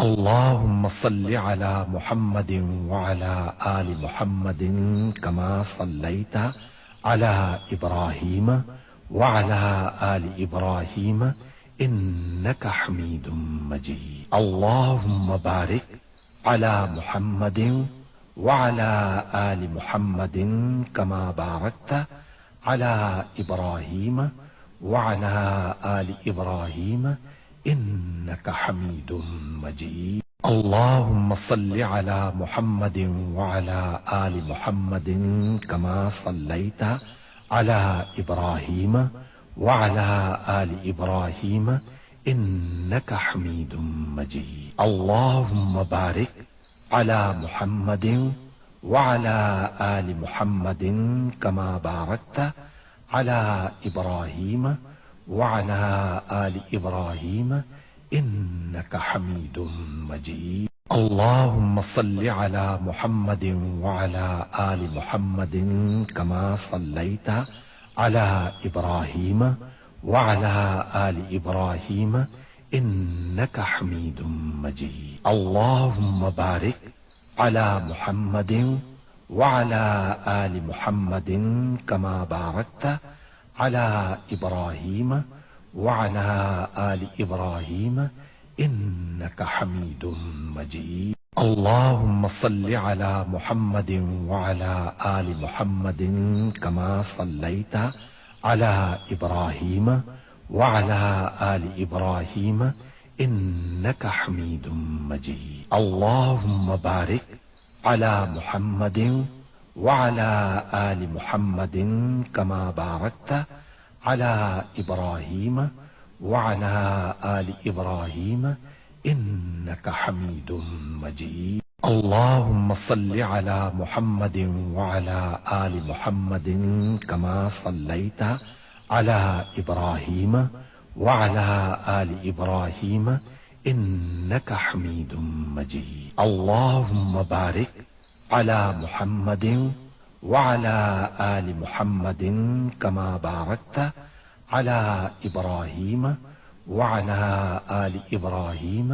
अल्लाहुम्मा सल्लि अला मुहम्मदिन व अला आलि मुहम्मदिन कमा सल्लैता अला इब्राहीम व अला आलि इब्राहीम इन्नका हमीदुम मजीद। अल्लाहुम्मा बारिक अला मुहम्मदिन व अला आलि मुहम्मदिन कमा बारकता अला इब्राहीम व अला आलि इब्राहीम इन्नका हमीदुम मजीद। अल्लाहुम्मा सल्लि अला मुहम्मदिन व अला आलि मुहम्मदिन कमा सल्लैता अला इब्राहीम व अला आलि इब्राहीम इन्नका हमीदुम मजीद। अल्लाहुम्मा बारिक अला मुहम्मदिन व अला आलि मुहम्मदिन कमा बारकता अला इब्राहीम व अला आलि इब्राहीम इन्नका हमीदुम मजीद। अल्लाहुम्मा सल्लि अला मुहम्मदिन व अला आलि मुहम्मदिन कमा सल्लैता अला इब्राहीम व अला आलि इब्राहीम इन्नका हमीदुम मजीद। अल्लाहुम्मा बारिक अला मुहम्मदिन व अला आलि मुहम्मदिन कमा बारकता अला इब्राहीम व अला आलि इब्राहीम इन्नका हमीदुम मजीद। अल्लाहुम्मा सल्लि अला मुहम्मदिन व अला आलि मुहम्मदिन कमा सल्लैता अला इब्राहीम व अला आलि इब्राहीम इन्नका हमीदुम मजीद। अल्लाहुम्मा बारिक अला मुहम्मदिन व अला आलि मुहम्मदिन कमा बारकता अला इब्राहीम व अला आलि इब्राहीम इन्नका हमीदुम मजीद। अल्लाहुम्मा सल्लि अला मुहम्मदिन व अला आलि मुहम्मदिन कमा सल्लैता अला इब्राहीम व अला आलि इब्राहीम इन्नका हमीदुम मजीद। अल्लाहुम्मा बारिक अला मुहम्मदिन व अला आलि मुहम्मदिन कमा बारकता अला इब्राहीम व अला आलि इब्राहीम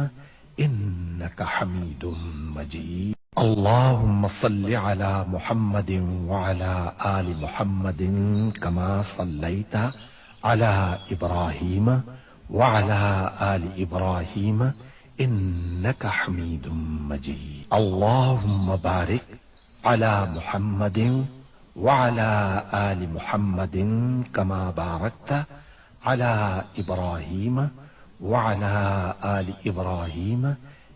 इन्नका हमीदुम मजीद। अल्लाहुम्मा सल्लि अला मुहम्मदिन व अला आलि मुहम्मदिन कमा सल्लैता अला इब्राहीम व अला आलि इब्राहीम इन्नका हमीदुम मजीद। अल्लाहुम्मा बारिक अला मुहम्मदिन व अला आलि मुहम्मदिन कमा बारकता अला इब्राहीम व अला आलि इब्राहीम